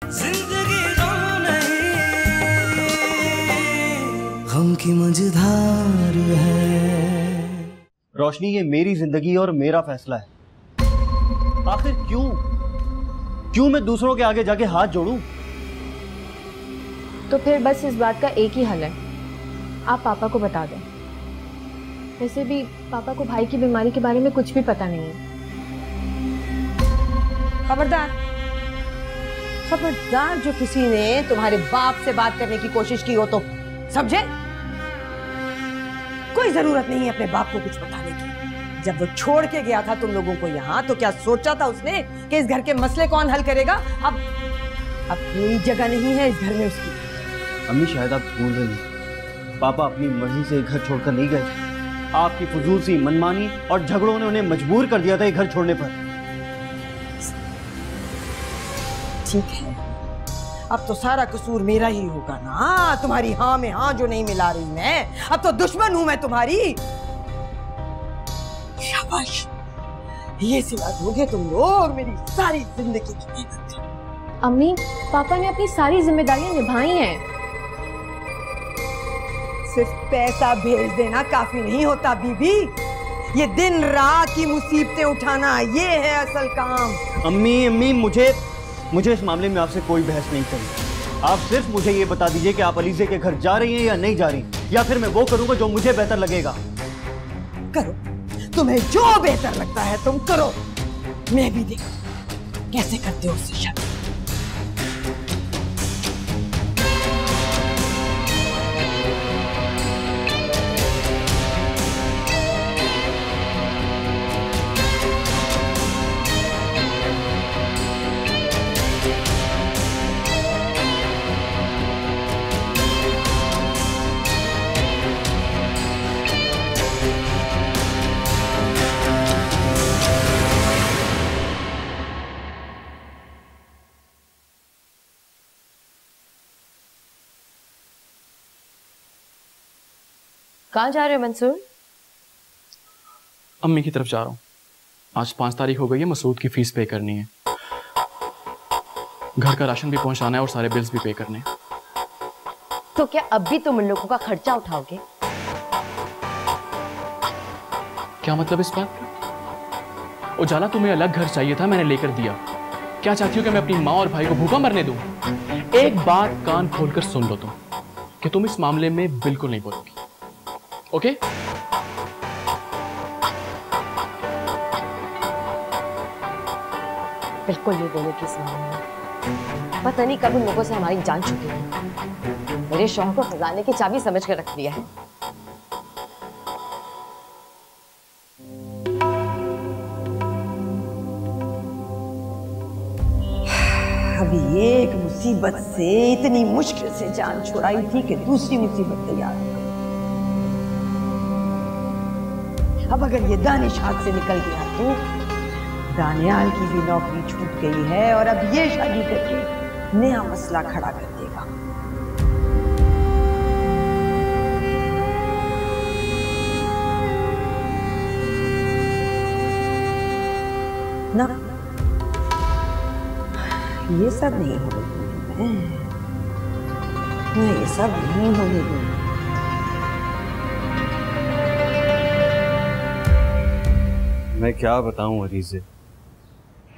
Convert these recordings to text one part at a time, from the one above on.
जिंदगी गम नहीं, गम की मझधार है। रोशनी, ये मेरी जिंदगी और मेरा फैसला है। आखिर क्यों मैं दूसरों के आगे जाके हाथ जोड़ूं? तो फिर बस इस बात का एक ही हल है, आप पापा को बता दें। वैसे भी पापा को भाई की बीमारी के बारे में कुछ भी पता नहीं है। खबरदार, खबरदार, जो किसी ने तुम्हारे बाप से बात करने की कोशिश की हो तो समझे? कोई जरूरत नहीं है अपने बाप को कुछ बताने की। जब वो छोड़ के गया था तुम लोगों को यहाँ, तो क्या सोचा था उसने कि इस घर के मसले कौन हल करेगा? अब कोई जगह नहीं है इस घर में उसकी। अम्मी, शायद आप भूल रही हैं, पापा अपनी मर्जी से घर छोड़कर नहीं गए थे। आपकी फजूल सी मनमानी और झगड़ों ने उन्हें मजबूर कर दिया था ये घर छोड़ने पर। ठीक है, अब तो सारा कसूर मेरा ही होगा ना, तुम्हारी हाँ में हाँ जो नहीं मिला रही मैं। अब तो दुश्मन हूं मैं तुम्हारी। शाबाश, ये सिला दोगे तुम लोग मेरी सारी जिंदगी की मेहनत। अम्मी, पापा ने अपनी सारी जिम्मेदारियां निभाई हैं। सिर्फ पैसा भेज देना काफी नहीं होता बीबी, ये दिन रात की मुसीबतें उठाना, ये है असल काम। अम्मी, मुझे इस मामले में आपसे कोई बहस नहीं करनी। आप सिर्फ मुझे ये बता दीजिए कि आप अलीज़े के घर जा रही हैं या नहीं जा रही, या फिर मैं वो करूंगा जो मुझे बेहतर लगेगा। करो, तुम्हें जो बेहतर लगता है तुम करो, मैं भी देखूं कैसे करते हो उससे शादी। कहाँ जा रहे हो मंसूर? अम्मी की तरफ जा रहा हूँ। आज 5 तारीख हो गई है, मसूद की फीस पे करनी है, घर का राशन भी पहुंचाना है और सारे बिल्स भी पे करने हैं। तो क्या अब भी तुम उन लोगों का खर्चा उठाओगे? क्या मतलब इस बात का? उजाला, तुम्हें अलग घर चाहिए था, मैंने लेकर दिया। क्या चाहती हो कि मैं अपनी माँ और भाई को भूखा मरने दूं? एक बात कान खोलकर सुन लो तुम, कि तुम इस मामले में बिल्कुल नहीं बोलोगी, ओके? बिल्कुल नहीं बोलोगी इस मामले में। पता नहीं कब उन लोगों से हमारी जान छूटी है। मेरे शौहर को खजाने की चाबी समझ कर रख दिया है। अभी एक मुसीबत से इतनी मुश्किल से जान छुड़ाई थी कि दूसरी मुसीबत तैयार हो गई। अब अगर ये दानिश हाथ से निकल गया तो दानियाल की भी नौकरी छूट गई है, और अब ये शादी करके नया मसला खड़ा कर देगा। ना, ये सब नहीं होने दूंगी मैं ये सब नहीं होने दूंगी। मैं क्या बताऊं अलीज़े,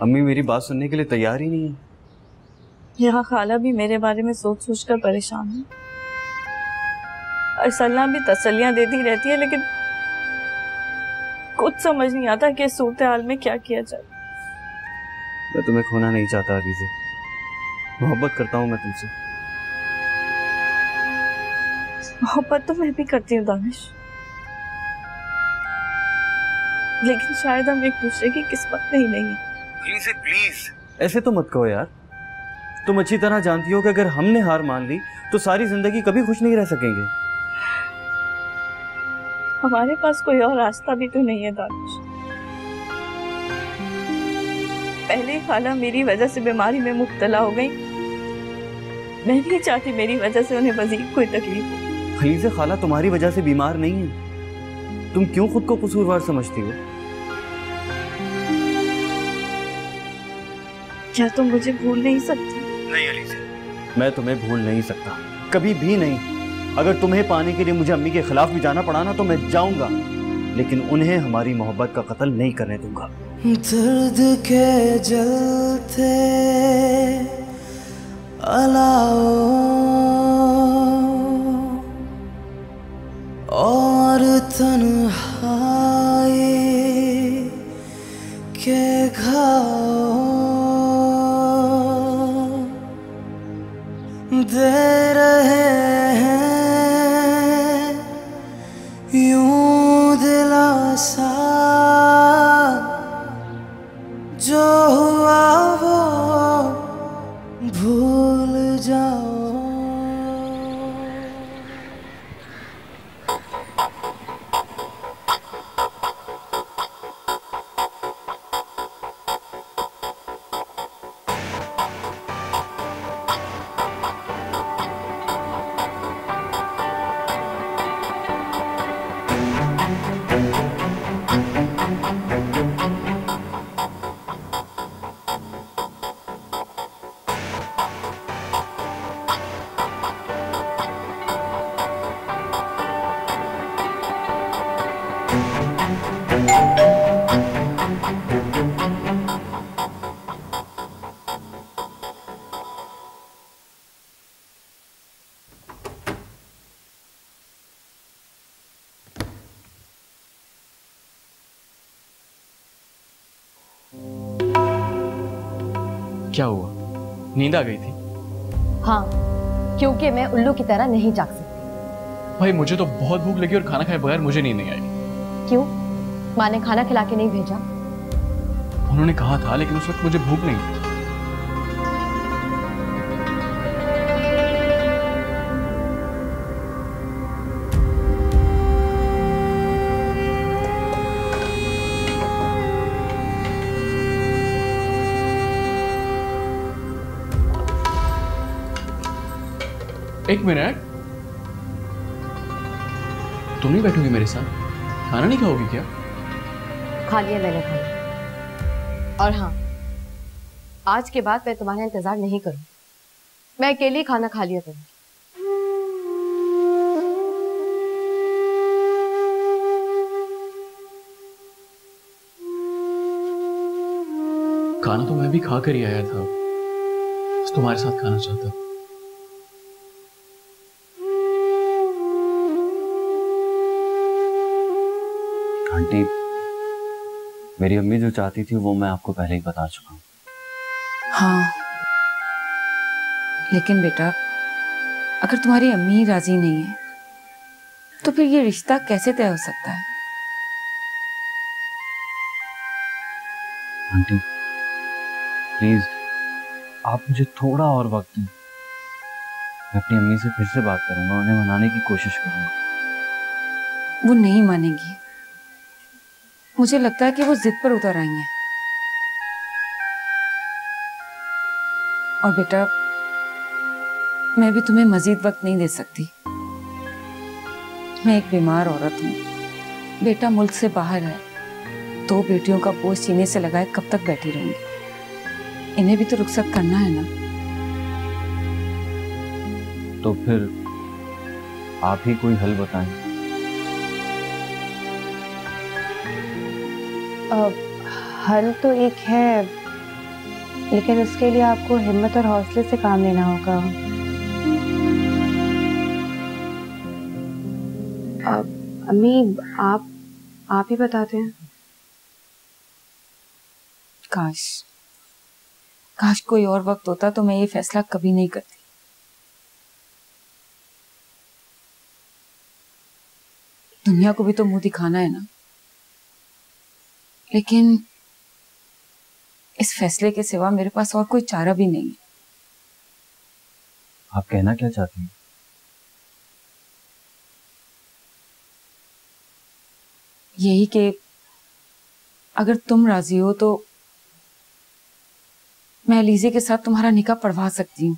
अम्मी मेरी बात सुनने के लिए तैयार ही नहीं है। यहाँ खाला भी मेरे बारे में सोच सोच कर परेशान है। अरसलना भी तसल्लियां देती रहती है, लेकिन कुछ समझ नहीं आता कि इस सूरत हाल में क्या किया जाए। मैं तुम्हें खोना नहीं चाहता अलीज़े, मोहब्बत करता हूँ मैं तुमसे। मोहब्बत तो मैं भी करती हूँ दानिश, लेकिन शायद हम एक दूसरे की किस्मत में ही नहीं है। प्लीज ऐसे तो मत कहो यार। तुम अच्छी तरह जानती हो कि अगर हमने हार मान ली तो सारी जिंदगी कभी खुश नहीं रह सकेंगे। हमारे पास कोई और रास्ता भी तो नहीं है दानिश। पहले खाला मेरी वजह से बीमारी में मुब्तला हो गई। मैं नहीं चाहती मेरी वजह से उन्हें मजीद कोई तकलीफ हो। अलीज़े, खाला तुम्हारी वजह से बीमार नहीं है, तुम क्यों खुद को कसूरवार समझती हो? क्या तुम मुझे भूल नहीं सकती? नहीं अलीज़ा, मैं तुम्हें भूल नहीं सकता, कभी भी नहीं। अगर तुम्हें पाने के लिए मुझे अम्मी के खिलाफ भी जाना पड़ा ना तो मैं जाऊंगा, लेकिन उन्हें हमारी मोहब्बत का कत्ल नहीं करने दूंगा। दर्द के जलते अलाओ और तन्हाई के घाव दे रहे हैं यूं दिलासा, जो हुआ वो भूल जाओ। क्या हुआ, नींद आ गई थी? हाँ, क्योंकि मैं उल्लू की तरह नहीं जाग सकती। भाई मुझे तो बहुत भूख लगी और खाना खाए बगैर मुझे नींद नहीं आई। क्यों? माँ ने खाना खिला के नहीं भेजा? उन्होंने कहा था, लेकिन उस वक्त मुझे भूख नहीं थी। एक मिनट, तुम नहीं बैठोगी मेरे साथ? खाना नहीं खाओगी क्या? खा लिया मैंने खाना। और हाँ, आज के बाद मैं तुम्हारा इंतजार नहीं करूँ, मैं अकेले खाना खा लिया करूँगी। खाना तो मैं भी खा कर ही आया था, बस तुम्हारे साथ खाना चाहता। आंटी, मेरी अम्मी जो चाहती थी वो मैं आपको पहले ही बता चुका हूँ। हाँ, लेकिन बेटा अगर तुम्हारी अम्मी राजी नहीं है तो फिर ये रिश्ता कैसे तय हो सकता है? आंटी प्लीज, आप मुझे थोड़ा और वक्त दें। मैं अपनी अम्मी से फिर से बात करूंगा, उन्हें मनाने की कोशिश करूंगा। वो नहीं मानेंगी। मुझे लगता है कि वो जिद पर उतर आई हैं। और बेटा मैं भी तुम्हें मजीद वक्त नहीं दे सकती। मैं एक बीमार औरत हूँ, बेटा मुल्क से बाहर है, 2 बेटियों का बोझ सीने से लगाए कब तक बैठी रहूंगी? इन्हें भी तो रुखसत करना है ना। तो फिर आप ही कोई हल बताएं। हल तो एक है, लेकिन उसके लिए आपको हिम्मत और हौसले से काम लेना होगा। अम्मी आप ही बताते हैं। काश कोई और वक्त होता तो मैं ये फैसला कभी नहीं करती। दुनिया को भी तो मुंह दिखाना है ना। लेकिन इस फैसले के सिवा मेरे पास और कोई चारा भी नहीं है। आप कहना क्या चाहती हैं? यही कि अगर तुम राजी हो तो मैं अलीज़े के साथ तुम्हारा निकाह पढ़वा सकती हूँ।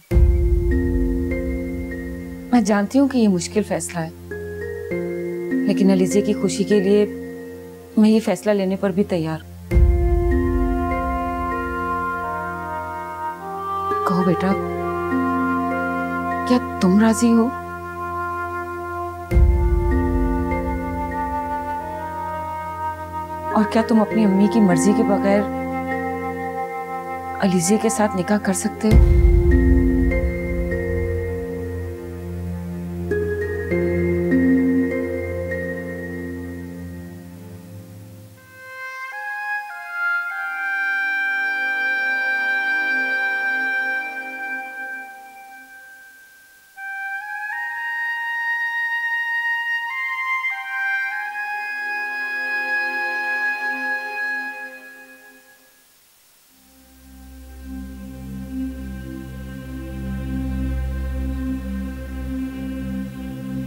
मैं जानती हूँ कि ये मुश्किल फैसला है, लेकिन अलीज़े की खुशी के लिए मैं ये फैसला लेने पर भी तैयार हूँ। कहो बेटा, क्या तुम राजी हो? और क्या तुम अपनी अम्मी की मर्जी के बगैर अलीज़े के साथ निकाह कर सकते हो?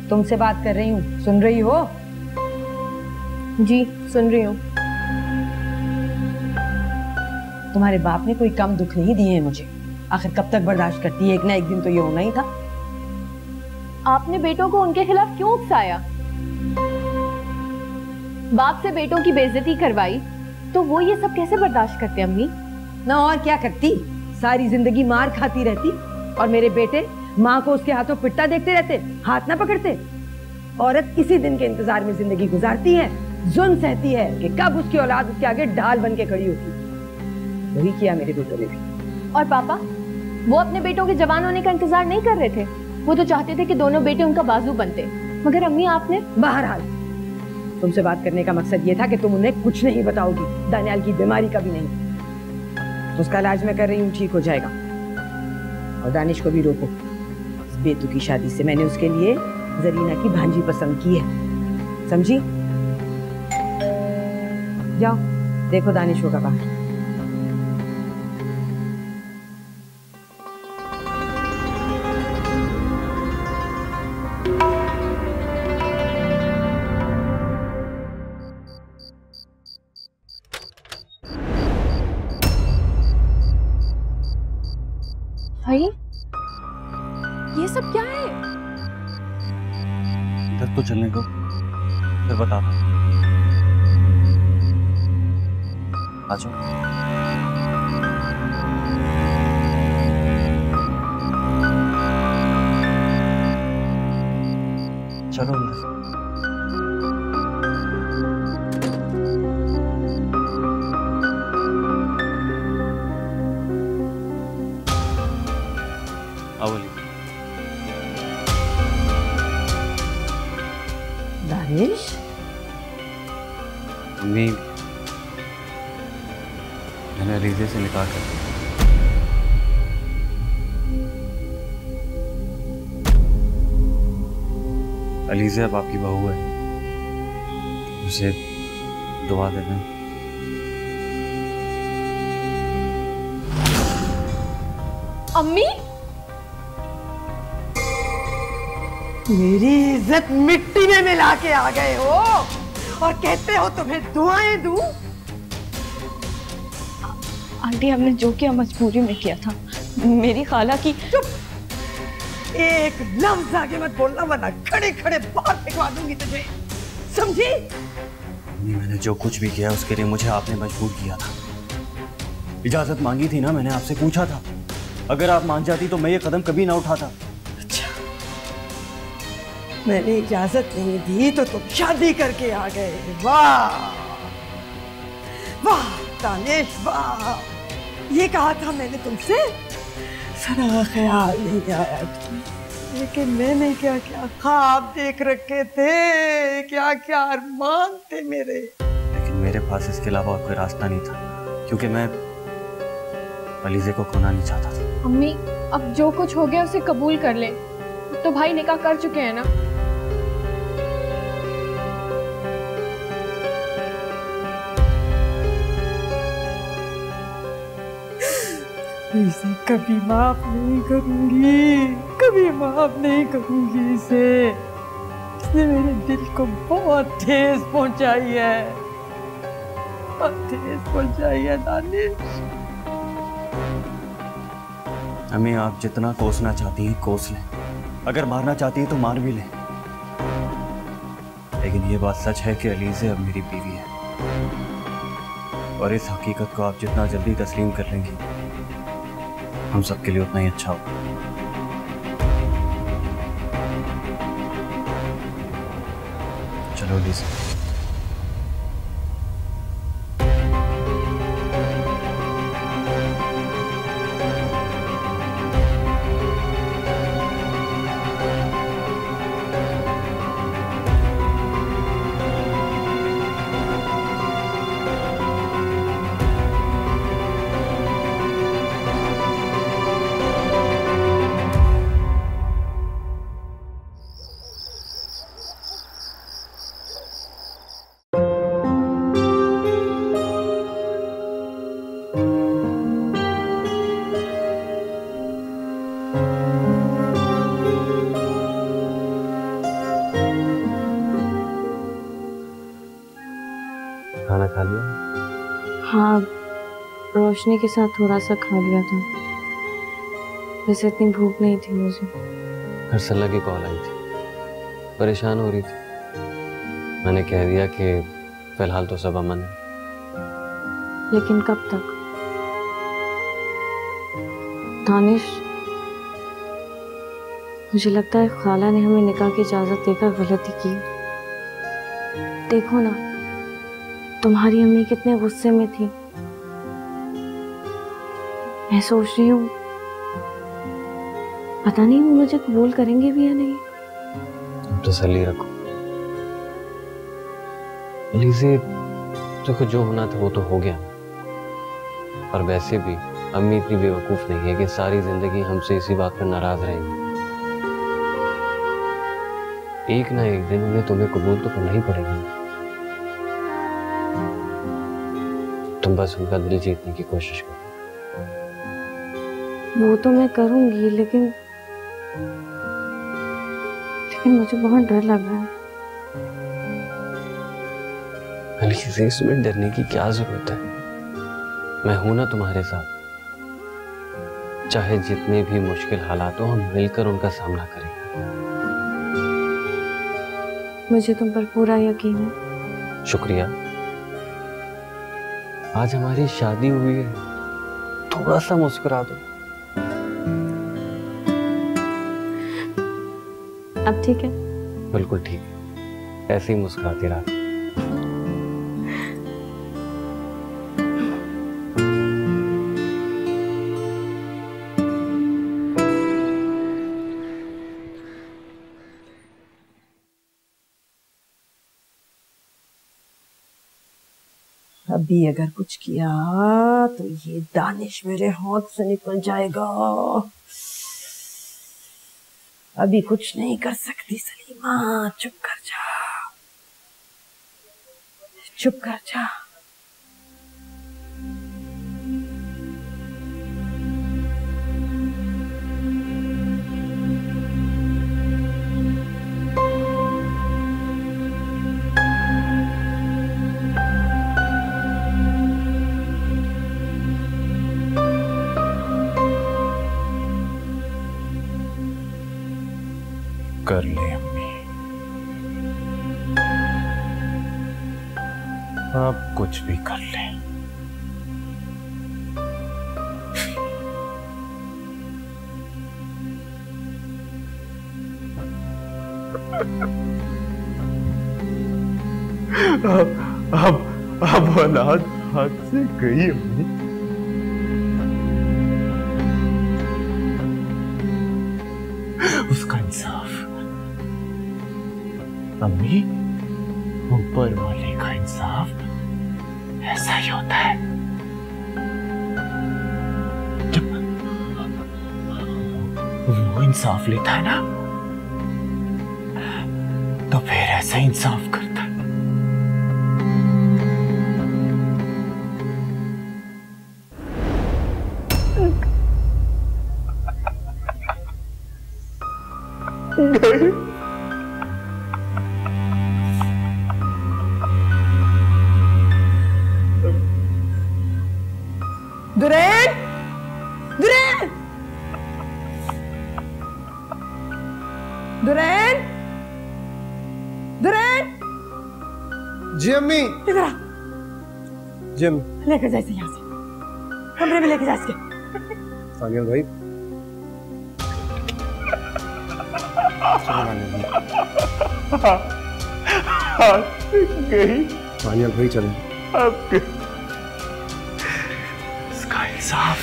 तुमसे बात कर रही हूँ, सुन रही हो? जी सुन रही हूँ। तुम्हारे बाप ने कोई कम दुख नहीं दिए हैं मुझे। आखिर कब तक बर्दाश्त करती है? एक ना एक दिन तो ये होना ही था। आपने बेटों को उनके खिलाफ क्यों उकसाया? बाप से बेटों की बेइज्जती करवाई तो वो ये सब कैसे बर्दाश्त करते अम्मी? ना और क्या करती, सारी जिंदगी मार खाती रहती और मेरे बेटे माँ को उसके हाथों पिटता देखते रहते, हाथ ना पकड़ते। औरत इसी दिन के इंतजार में जिंदगी गुजारती है, जुल्म सहती है कि कब उसकी औलाद उसके आगे ढाल बन के खड़ी होती। वही किया मेरे बेटों ने भी। और पापा, वो अपने बेटों के जवान होने का इंतजार नहीं कर रहे थे, वो तो चाहते थे कि दोनों बेटे उनका बाजू बनते। मगर अम्मी आपने। बहरहाल तुमसे बात करने का मकसद ये था कि तुम उन्हें कुछ नहीं बताओगी, दानियाल की बीमारी का भी नहीं। उसका इलाज मैं कर रही हूँ, ठीक हो जाएगा। और दानिश को भी रोको, बेतु की शादी से मैंने उसके लिए जरीना की भांजी पसंद की है, समझी? जाओ देखो दानिश होगा बाहर। भाई ये सब क्या है? इधर तो चलने दो, फिर बताता हूँ। आ जाओ। चलो अंदर। दानिश, मम्मी, मैंने अलीज़े से निकाह कर दिया। अलीज़े अब आपकी बहू है, उसे दुआ देना। अम्मी, मेरी इज्जत मिट्टी में मिला के आ गए हो और कहते हो तुम्हें दुआएं दूं? आंटी, हमने जो किया मजबूरी में किया था। मेरी खाला की। चुप, एक लफ्ज आगे मत बोलना वरना खड़े खड़े बाहर फेंकवा दूंगी तुझे, समझी? मैंने जो कुछ भी किया उसके लिए मुझे आपने मजबूर किया था। इजाजत मांगी थी ना, मैंने आपसे पूछा था। अगर आप मान जाती तो मैं ये कदम कभी ना उठाता। अच्छा, मैंने इजाजत नहीं दी तो तुम शादी करके आ गए। वाह वाह दानिश वाह, ये कहा था मैंने तुमसे, सरा ख्याल नहीं आया तुम्हें। लेकिन मैंने क्या क्या ख्वाब देख रखे थे, क्या क्या अरमान थे मेरे। लेकिन मेरे पास इसके अलावा और कोई रास्ता नहीं था, क्योंकि मैं अलीज़े को खोना नहीं चाहता था। अम्मी, अब जो कुछ हो गया उसे कबूल कर ले। अब तो भाई निकाह कर चुके हैं ना। इसे कभी माफ नहीं करूंगी, कभी माफ नहीं करूंगी इसे। इसने मेरे दिल को बहुत ठेस पहुंचाई है, बहुत ठेस पहुंचाई है दानिश। अम्मी, आप जितना कोसना चाहती हैं कोस लें, अगर मारना चाहती हैं तो मार भी लें, लेकिन ये बात सच है कि अलीज़े अब मेरी बीवी है, और इस हकीकत को आप जितना जल्दी तस्लीम कर लेंगी हम सबके लिए उतना ही अच्छा होगा। चलो डीसी। खाना खा लिया? हाँ, रोशनी के साथ थोड़ा सा खा लिया था। वैसे इतनी भूख नहीं थी मुझे। हर्षला की कॉल आई थी, परेशान हो रही थी। मैंने कह दिया कि फिलहाल तो सब अमन है। लेकिन कब तक? दानिश, मुझे लगता है खाला ने हमें निकाह की इजाजत देकर गलती की। देखो ना, तुम्हारी अम्मी कितने गुस्से में थी। मैं सोच रही हूँ पता नहीं वो मुझे कबूल करेंगे भी या नहीं। तसल्ली रखो अलीज़े, देखो जो होना था वो तो हो गया। और वैसे भी अम्मी इतनी बेवकूफ नहीं है कि सारी जिंदगी हमसे इसी बात पर नाराज रहेंगी। एक ना एक दिन उन्हें तुम्हें कबूल तो करना ही पड़ेगा। तुम बस उनका दिल जीतने की कोशिश करो। वो तो मैं करूंगी, लेकिन मुझे बहुत डर लग रहा है। अलीज़े, इसमें डरने की क्या जरूरत है? मैं हूं ना तुम्हारे साथ। चाहे जितने भी मुश्किल हालात हो, हम मिलकर उनका सामना करेंगे। मुझे तुम पर पूरा यकीन है। शुक्रिया। आज हमारी शादी हुई है, थोड़ा सा मुस्कुरा दो। अब ठीक है? बिल्कुल ठीक है, ऐसे ही मुस्कुराती रहा। अभी अगर कुछ किया तो ये दानिश मेरे हाथ से निकल जाएगा। अभी कुछ नहीं कर सकती सलीमा, चुप कर जा, चुप कर जा। कर ले अम्मी, आप कुछ भी कर ले। अब औलाद हाथ से गई अम्मी। उसका इंसाफ अम्मी, ऊपर वाले का इंसाफ ऐसा ही होता है। जब वो इंसाफ लेता है ना, तो फिर ऐसा इंसाफ करता है। दुरेन, दुरेन, दुरेन, दुरेन। जी अम्मी। इधर आ। जी अम्मी। लेकर जा इसे यहाँ से, कमरे में लेकर जा इसके। सानिया भाई, हाँ। गई। सानिया भाई चले। अब इसका इंसाफ।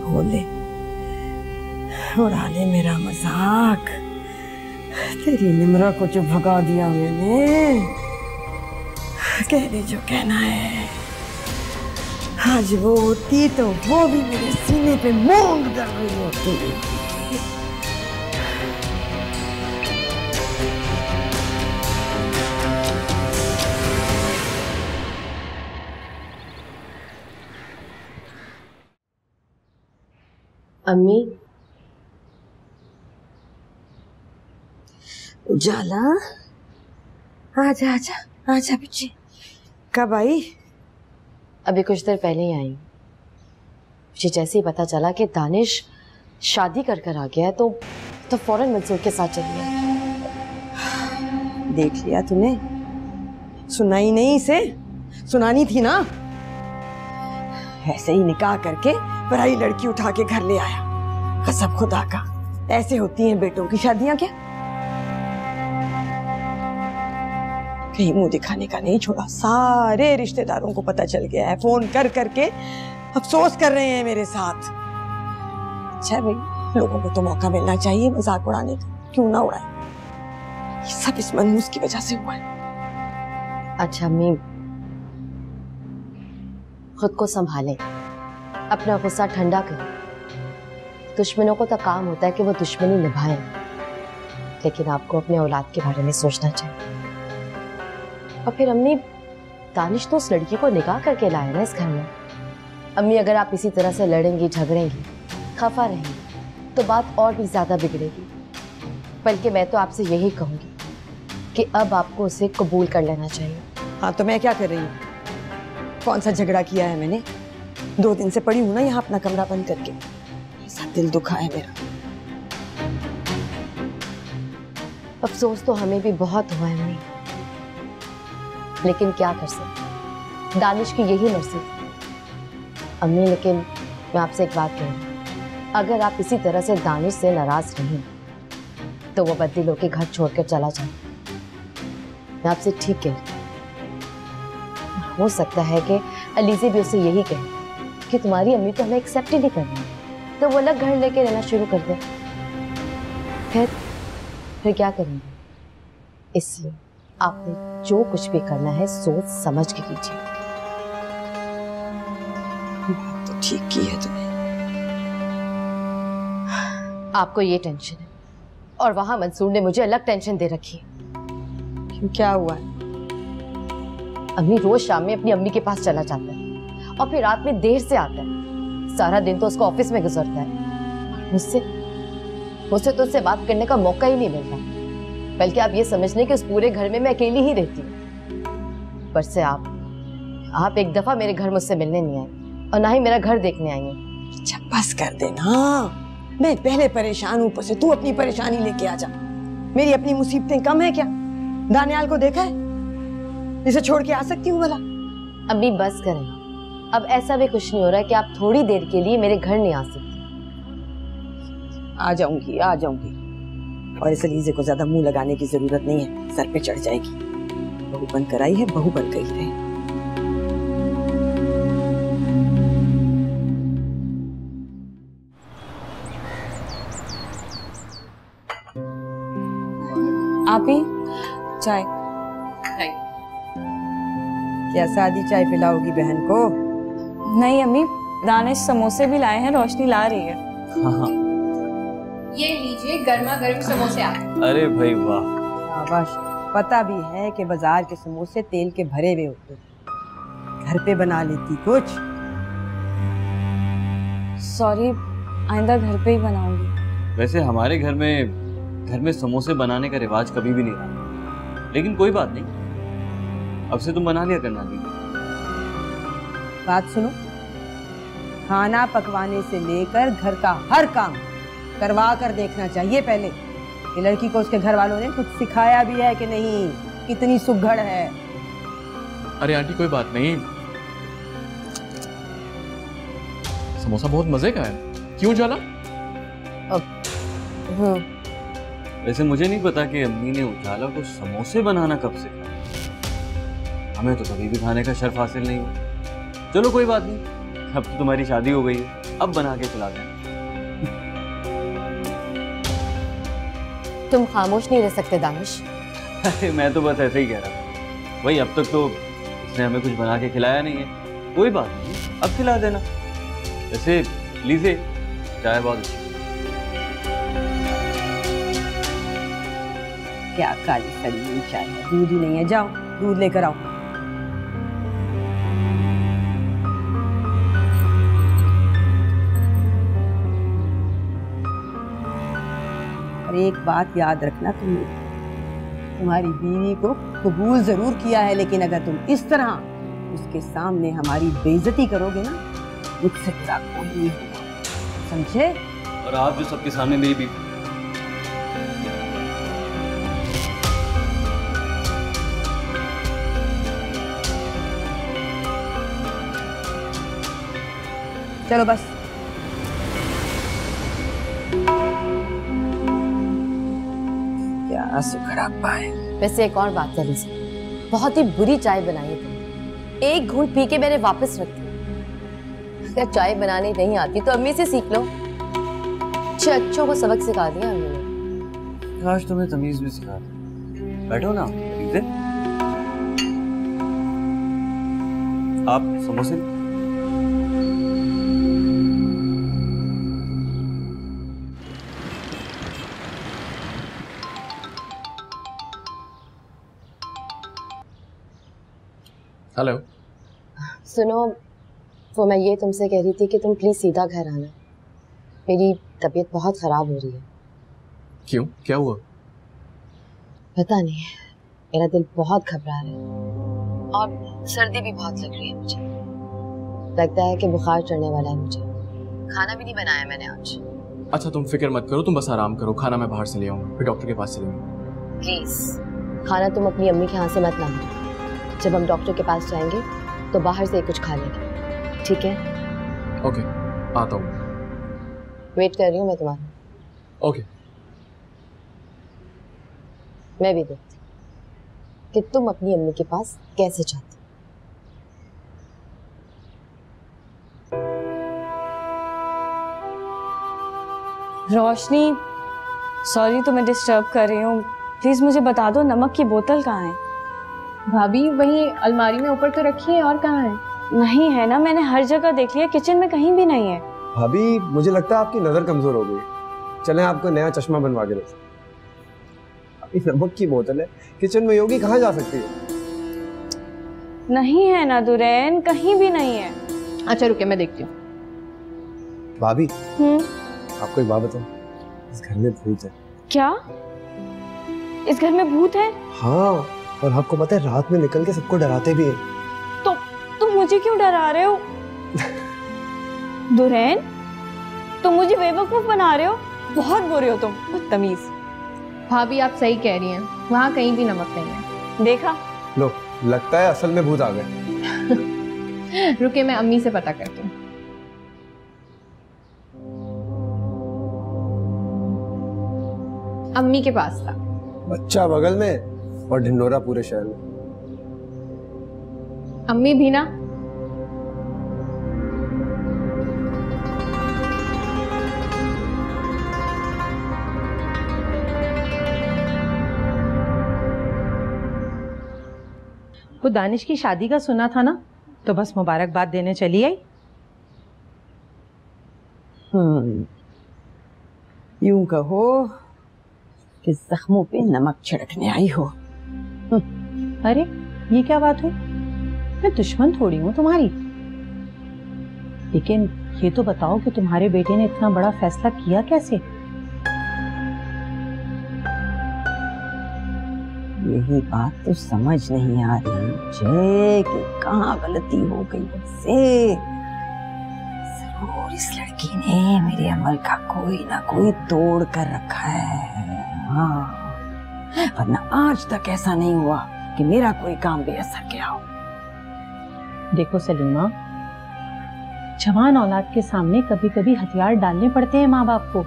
बोले उड़ा ले मेरा मजाक। तेरी निमरा को जो भगा दिया मैंने, कह दे जो कहना है। आज वो होती तो वो भी मेरे सीने पे मूंग दल रही होती। अम्मी, उजाला, आजा आजा आजा बच्ची। कब आई? अभी कुछ देर पहले ही आई। मुझे जैसे ही पता चला कि दानिश शादी कर कर आ गया है तो फौरन मंसूर के साथ चली आई। देख लिया तूने? सुनाई नहीं इसे? सुनानी थी ना। ऐसे ही निकाह करके पराई लड़की उठा के घर ले आया। कसम खुदा का, ऐसे होती हैं बेटों की शादियां क्या? कहीं मुंह दिखाने का नहीं छोड़ा। सारे रिश्तेदारों को पता चल गया है। फोन कर करके अफसोस कर रहे हैं मेरे साथ। अच्छा भाई, लोगों को तो मौका मिलना चाहिए मजाक उड़ाने का, क्यों ना उड़ाए? ये सब इस मनहूस की वजह से हुआ है। अच्छा अम्मी, खुद को संभालें, अपना गुस्सा ठंडा करें। दुश्मनों को तो काम होता है कि वो दुश्मनी निभाएं, लेकिन आपको अपने औलाद के बारे में सोचना चाहिए। और फिर अम्मी, दानिश तो उस लड़की को निकाह करके लाया ना इस घर में। अम्मी, अगर आप इसी तरह से लड़ेंगी, झगड़ेंगी, खफा रहेंगी तो बात और भी ज्यादा बिगड़ेगी। बल्कि मैं तो आपसे यही कहूंगी कि अब आपको उसे कबूल कर लेना चाहिए। हाँ, तो मैं क्या कर रही हूँ? कौन सा झगड़ा किया है मैंने? 2 दिन से पड़ी हूँ ना यहाँ अपना कमरा बंद करके। ऐसा दिल दुखा है मेरा। अफसोस तो हमें भी बहुत हुआ है अम्मी, लेकिन क्या कर सकते, दानिश की यही मर्जी थी। अम्मी, लेकिन मैं आपसे एक बात कहूँ, अगर आप इसी तरह से दानिश से नाराज रहीं तो वो बददिल होकर घर छोड़कर चला जाए। मैं आपसे ठीक कह रही हूँ। हो सकता है कि अलीज़े भी उसे यही कहे कि तुम्हारी अम्मी तो हमें एक्सेप्ट ही नहीं कर रही, तो वो अलग घर लेके रहना शुरू कर दे। फिर क्या करेंगे? इसलिए आपने जो कुछ भी करना है सोच समझ के कीजिए। बात तो ठीक की है तुमने। आपको ये टेंशन है और वहां मंसूर ने मुझे अलग टेंशन दे रखी है। क्यों, क्या हुआ? अम्मी, रोज शाम में अपनी अम्मी के पास चला जाता है और फिर रात में देर से आता है। सारा दिन तो उसको ऑफिस में गुजरता है। मुझसे तो उससे बात करने का मौका ही नहीं मिल रहा। बल्कि आप ये समझ लें कि उस पूरे घर में मैं अकेली ही रहती हूँ। पर से आप एक दफा मेरे घर मुझसे मिलने नहीं आए और ना ही मेरा घर देखने आई हैं। अच्छा बस कर देना। मैं पहले परेशान हूँ, ऊपर से तू अपनी परेशानी लेके आ जा। मेरी अपनी मुसीबतें कम है क्या? दानियाल को देखा है? इसे छोड़ के आ सकती हूँ भला? अम्मी बस करें, अब ऐसा भी कुछ नहीं हो रहा है कि आप थोड़ी देर के लिए मेरे घर नहीं आ सकते। आ जाऊंगी, आ जाऊंगी। और इस अलीज़े को ज्यादा मुंह लगाने की जरूरत नहीं है, सर पे चढ़ जाएगी। बहू बनकर आई है, बहू बनकर ही रहे। आप ही चाय? क्या सादी चाय पिलाओगी बहन को? नहीं अम्मी, दानिश समोसे भी लाए हैं, रोशनी ला रही है। हाँ। ये लीजिए, गर्मा गर्म समोसे आ गए। अरे भाई वाह। शाबाश। पता भी है कि बाजार के समोसे तेल के भरे हुए होते, घर पे बना लेती कुछ। सॉरी, आइंदा घर पे ही बनाऊंगी। वैसे हमारे घर में समोसे बनाने का रिवाज कभी भी नहीं रहा, लेकिन कोई बात नहीं, अब से तुम बना लिया करना। बात सुनो, खाना पकवाने से लेकर घर का हर काम करवा कर देखना चाहिए पहले कि लड़की को उसके घर वालों ने कुछ सिखाया भी है कि नहीं, कितनी सुघड़ है। अरे आंटी कोई बात नहीं, समोसा बहुत मजे का है। क्यों जाला? वैसे मुझे नहीं पता कि अम्मी ने उजाला को समोसे बनाना कब सिखाया। हमें तो कभी भी खाने का शर्फ हासिल नहीं हुआ। चलो कोई बात नहीं, अब तो तुम्हारी शादी हो गई है, अब बना के खिला दें। तुम खामोश नहीं रह सकते दानिश। अरे मैं तो बस ऐसे ही कह रहा था। वही अब तक तो इसने हमें कुछ बना के खिलाया नहीं है। कोई बात नहीं, अब खिला देना। वैसे लीजिए, चाय बहुत अच्छी। क्या काली सड़ी हुई चाय है, दूध ही नहीं है। जाओ दूध लेकर आओ। और एक बात याद रखना, तुम्हारी बीवी को कबूल जरूर किया है, लेकिन अगर तुम इस तरह उसके सामने हमारी बेइज्जती करोगे ना, मुझसे बुरा कोई नहीं होगा, समझे? और आप जो सबके सामने मेरी बीवी। चलो बस। क्या सुखरापा है। वैसे एक और बात है लीजिए, बहुत ही बुरी चाय बनाई है तुमने। एक घूंट पी के मैंने वापस रख दी। अगर चाय बनाने नहीं आती तो अम्मी से सीख लो। अच्छों को सबक सिखा दिया अम्मी ने। काश तुम्हें तमीज भी सिखा दी। बैठो ना प्लीज। आप समोसे। हेलो। सुनो, वो मैं ये तुमसे कह रही थी कि तुम प्लीज सीधा घर आना। मेरी तबीयत बहुत खराब हो रही है। क्यों, क्या हुआ? पता नहीं, मेरा दिल बहुत घबरा रहा है और सर्दी भी बहुत लग रही है मुझे। लगता है कि बुखार चढ़ने वाला है मुझे। खाना भी नहीं बनाया मैंने आज। अच्छा तुम फिक्र मत करो, तुम बस आराम करो। खाना मैं बाहर से ले आऊंगा, फिर डॉक्टर के पास चलेंगे। प्लीज खाना तुम अपनी अम्मी के हाथ से मत लाना। जब हम डॉक्टर के पास जाएंगे तो बाहर से कुछ खा लेंगे, ठीक है? ओके, आता हूँ। वेट कर रही हूँ मैं तुम्हारा। ओके। मैं भी देखती कि तुम अपनी अम्मी के पास कैसे जाती। रोशनी, सॉरी तो मैं डिस्टर्ब कर रही हूँ, प्लीज मुझे बता दो नमक की बोतल कहाँ है? भाभी वही अलमारी में ऊपर तो रखी है, और कहाँ है? नहीं है ना, मैंने हर जगह देख लिया, किचन में कहीं भी नहीं है। भाभी मुझे लगता है आपकी नजर कमजोर हो गई। चलें आपको नया चश्मा बनवा के देते। अभी नमक की बोतल है, किचन में होगी, कहाँ जा सकती है? नहीं है ना दुरैन, कहीं भी नहीं है। अच्छा रुके, मैं देखती हूँ। भाभी आपको एक बात बताऊं, इस घर में भूत है। क्या? इस घर में भूत है? हाँ, और आपको पता है रात में निकल के सबको डराते भी हैं। तो तुम मुझे क्यों डरा रहे हो? दुरैन, तुम मुझे बेवकूफ बना रहे हो। बहुत बुरे हो तुम, बदतमीज। भाभी आप सही कह रही हैं, वहाँ कहीं भी नमक नहीं है। देखा? लो, लगता है असल में भूत आ गए। रुके, मैं अम्मी से पता करती हूँ। अम्मी के पास था। बच्चा बगल में और ढिंडोरा पूरे शहर में। अम्मी भी ना। वो दानिश की शादी का सुना था ना, तो बस मुबारकबाद देने चली आई। यूं कहो कि जख्मों पे नमक छिड़कने आई हो। अरे ये क्या बात हुई? मैं दुश्मन थोड़ी हूँ तुम्हारी, लेकिन ये तो बताओ कि तुम्हारे बेटे ने इतना बड़ा फैसला किया कैसे? यही बात तो समझ नहीं आ रही मुझे कि कहाँ गलती हो गई मुझसे। जरूर इस लड़की ने मेरे अमल का कोई ना कोई तोड़ कर रखा है। हाँ, वरना आज तक ऐसा नहीं हुआ कि मेरा कोई काम बेअसर गया हो। देखो सलीमा, जवान औलाद के सामने कभी कभी हथियार डालने पड़ते हैं माँ बाप को।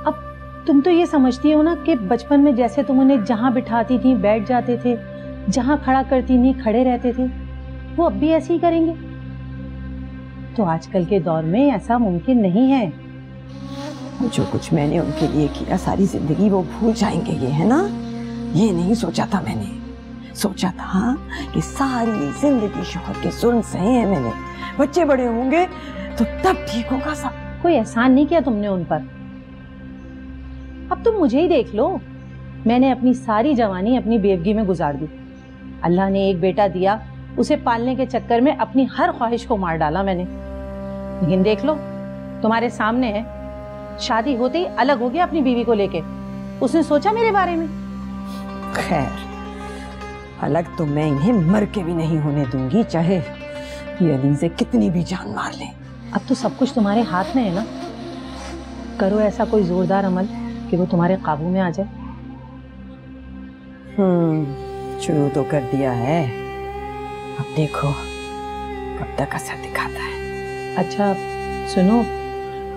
अब तुम तो ये समझती हो ना कि बचपन में जैसे तुम उन्हें जहाँ बिठाती थी बैठ जाते थे, जहाँ खड़ा करती थी खड़े रहते थे, वो अब भी ऐसे ही करेंगे? तो आजकल के दौर में ऐसा मुमकिन नहीं है। जो कुछ मैंने उनके लिए किया सारी जिंदगी वो भूल जाएंगे, ये है ना? ये नहीं सोचा था मैंने। सोचा था कि सारी जिंदगी शोहर के जुल्म सहे हैं मैंने, बच्चे बड़े होंगे तो तब ठीक होगा सब। कोई एहसान नहीं किया तुमने उन पर। अब तुम मुझे ही देख लो, मैंने अपनी सारी जवानी अपनी बेवगी में गुजार दी। अल्लाह ने एक बेटा दिया, उसे पालने के चक्कर में अपनी हर ख्वाहिश को मार डाला मैंने। लेकिन देख लो, तुम्हारे सामने है, शादी होते ही अलग हो गया अपनी बीवी को लेके। उसने सोचा मेरे बारे में? खैर, अलग तो मैं इन्हें मर के भी नहीं होने दूंगी, चाहे ये अलीज़े कितनी भी जान मार ले। अब तो सब कुछ तुम्हारे हाथ में है ना, करो ऐसा कोई जोरदार अमल कि वो तुम्हारे काबू में आ जाए। शुरू तो कर दिया है, अब देखो कब तक असर दिखाता है। अच्छा सुनो,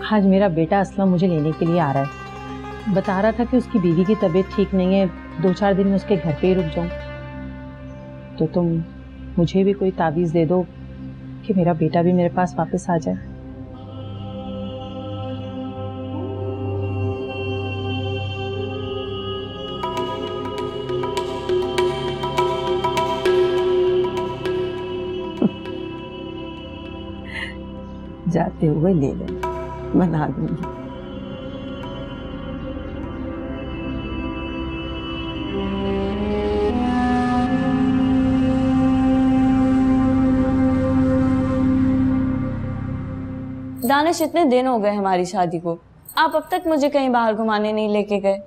आज मेरा बेटा असलम मुझे लेने के लिए आ रहा है। बता रहा था कि उसकी बीवी की तबीयत ठीक नहीं है, 2-4 दिन में उसके घर पे ही रुक जाऊं। तो तुम मुझे भी कोई तावीज़ दे दो कि मेरा बेटा भी मेरे पास वापस आ जाए। जाते हुए ले लेना, मना दूंगी। दानिश, इतने दिन हो गए हमारी शादी को, आप अब तक मुझे कहीं बाहर घुमाने नहीं लेके गए।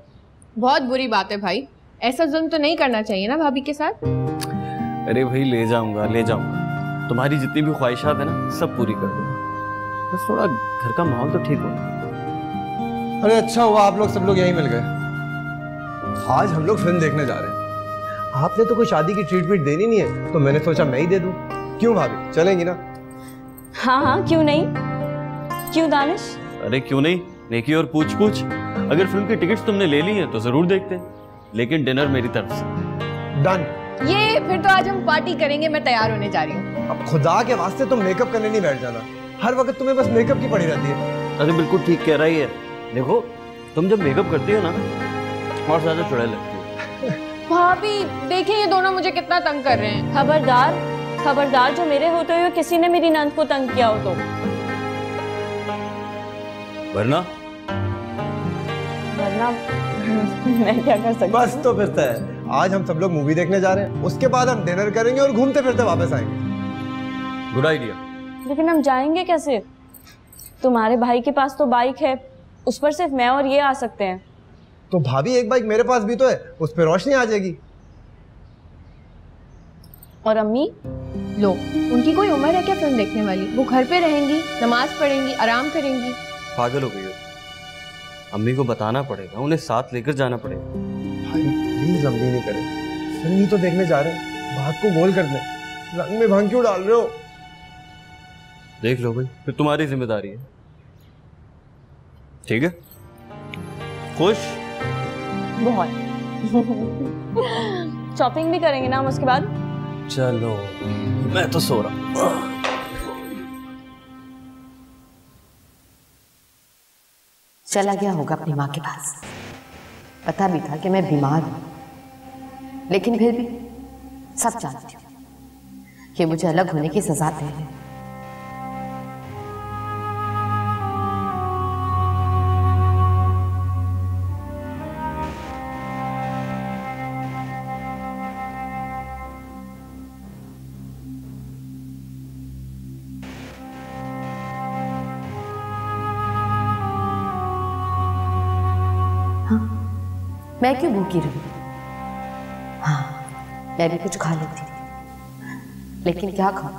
बहुत बुरी बात है भाई, ऐसा जुल्म तो नहीं करना चाहिए ना भाभी के साथ। अरे भाई ले जाऊंगा, तुम्हारी जितनी भी ख्वाहिशात है ना सब पूरी कर दूंगा, बस थोड़ा घर का माहौल तो ठीक हो। अरे अच्छा हुआ आप लोग सब लोग यहीं मिल गए। आज हम लोग फिल्म देखने जा रहे हैं। आपने तो कोई शादी की ट्रीटमेंट देनी नहीं है, तो मैंने सोचा मैं ही दे दूं। क्यों भाभी, चलेंगी ना? हाँ हाँ, क्यों नहीं। क्यों दानिश? अरे क्यों नहीं, नेकी और पूछ पूछ। अगर फिल्म की टिकट्स तुमने ले ली हैं तो जरूर देखते हैं, लेकिन डिनर मेरी तरफ से। डन। ये फिर तो आज हम पार्टी करेंगे, मैं तैयार होने जा रही हूँ। अब खुदा के वास्ते तुम मेकअप करने नहीं बैठ जाना, हर वक्त तुम्हें बस मेकअप की पड़ी रहती है। अरे बिल्कुल ठीक कह रही है। देखो तुम जब मेकअप करती हो ना और ज्यादा चुड़ैल लगती हो। भाभी देखिए ये दोनों मुझे कितना तंग कर रहे हैं। खबरदार खबरदार, जो मेरे होते हुए किसी ने मेरी नंद को तंग किया हो तो। वरना मैं क्या कर सकती? बस तो फिर है, आज हम सब लोग मूवी देखने जा रहे हैं, उसके बाद हम डिनर करेंगे और घूमते फिरते वापस आएंगे। Good idea. लेकिन हम जाएंगे कैसे? तुम्हारे भाई के पास तो बाइक है, उस पर सिर्फ मैं और ये आ सकते हैं। तो भाभी एक बाइक मेरे पास भी तो है, उस पर रोशनी आ जाएगी। और अम्मी? लो, उनकी कोई उम्र है क्या फिल्म देखने वाली? वो घर पे रहेंगी, नमाज पढ़ेंगी, आराम करेंगी। पागल हो गई हो, अम्मी को बताना पड़ेगा, उन्हें साथ लेकर जाना पड़ेगा। भाई प्लीज अम्मी नहीं करें, फिल्म ही तो देखने जा रहे हैं, बात को गोल कर दें, रंग में भांग क्यों डाल रहे हो? देख लो भाई, फिर तुम्हारी जिम्मेदारी है। ठीक है? खुश? बहुत। शॉपिंग भी करेंगे ना हम उसके बाद? चलो, मैं तो सो रहा हूँ। चला गया होगा अपनी माँ के पास। पता भी था कि मैं बीमार हूं, लेकिन फिर भी सब जानती हूँ कि मुझे अलग होने की सजा दे रहे। मैं क्यों भूखी रहूं? हाँ, मैं भी कुछ खा लेती, लेकिन क्या खाऊं?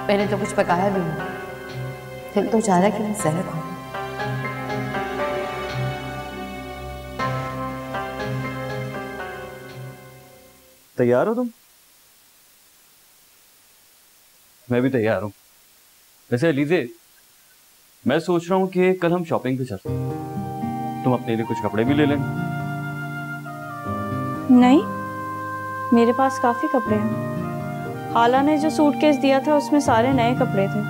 मैंने तो कुछ पकाया भी नहीं। दिल तो चाह रहा कि मैं जहर खाऊं। तैयार हो तुम? मैं भी तैयार हूं। वैसे अलीज़े, मैं सोच रहा हूँ कि कल हम शॉपिंग पे चलते हैं। तुम अपने लिए कुछ कपड़े भी ले लेना। नहीं, मेरे पास काफी कपड़े हैं। खाला ने जो सूटकेस दिया था उसमें सारे नए कपड़े थे।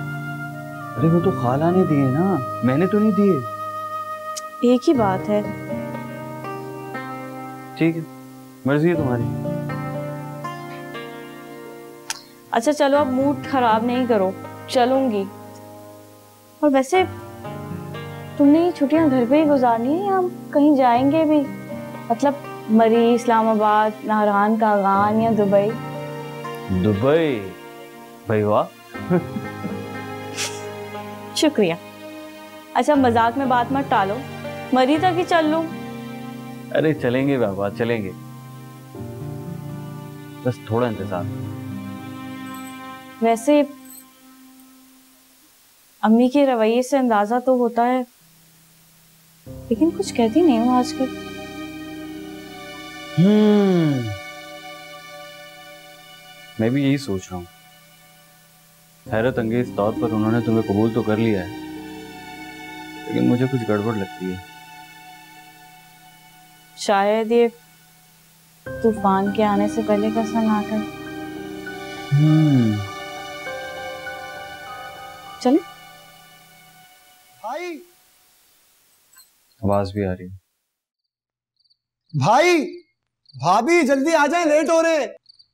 अरे वो तो खाला ने दिए ना, मैंने तो नहीं दिए। एक ही बात है। ठीक है, मर्जी है तुम्हारी। अच्छा चलो, अब मूड खराब नहीं करो, चलूंगी। और वैसे तुमने ये छुट्टियां घर पे ही गुजारनी है या कहीं जाएंगे भी? मतलब मरी, इस्लामाबाद, नाहरान कागान या दुबई? दुबई? भाई वाह। शुक्रिया। अच्छा मजाक में बात मत टालो, मरी तक ही चल लूं? अरे चलेंगे बाबा, चलेंगे, बस थोड़ा इंतजार। वैसे अम्मी के रवैये से अंदाजा तो होता है, लेकिन कुछ कहती नहीं हूँ आजकल। मैं भी यही सोच रहा हूँ। हैरत अंगेज तौर पर उन्होंने तुम्हें कबूल तो कर लिया है, लेकिन मुझे कुछ गड़बड़ लगती है। शायद ये तूफान के आने से पहले का सन आकर। चले? भाई, आवाज भी आ रही है। भाई, भाभी जल्दी आ जाए, लेट हो रहे।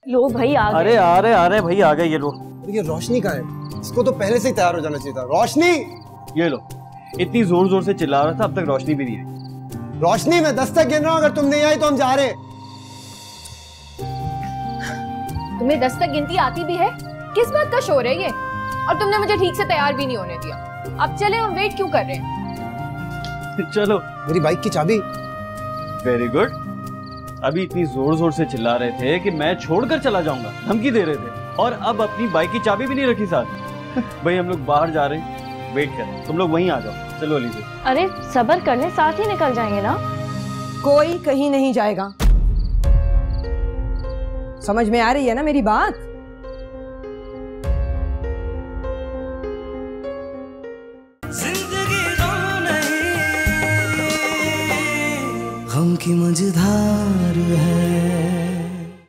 लो भाई आ गए। अरे आ रहे भाई, आ गए। ये लो। ये रोशनी का है, इसको तो पहले से ही तैयार हो जाना चाहिए था। रोशनी, ये लो। इतनी जोर जोर से चिल्ला रहा था, अब तक रोशनी भी नहीं आई। रोशनी, मैं दस्तक गिन रहा हूं, अगर तुम नहीं आई तो हम जा रहे। तुम्हें दस्तक गिनती आती भी है? किस बात का शोर है ये? और तुमने मुझे ठीक से तैयार भी नहीं होने दिया। अब चले, हम वेट क्यों कर रहे हैं? चलो। मेरी बाइक की चाबी। Very good. अभी इतनी जोर जोर से चिल्ला रहे थे कि मैं छोड़कर चला जाऊंगा, धमकी दे रहे थे, और अब अपनी बाइक की चाबी भी नहीं रखी साथ। भाई हम लोग बाहर जा रहे हैं, वेट कर, तुम लोग वहीं आ जाओ। चलो अलीज़े। अरे सब्र कर ले, साथ ही निकल जाएंगे ना। कोई कहीं नहीं जाएगा, समझ में आ रही है ना मेरी बात? गम की मझधार है।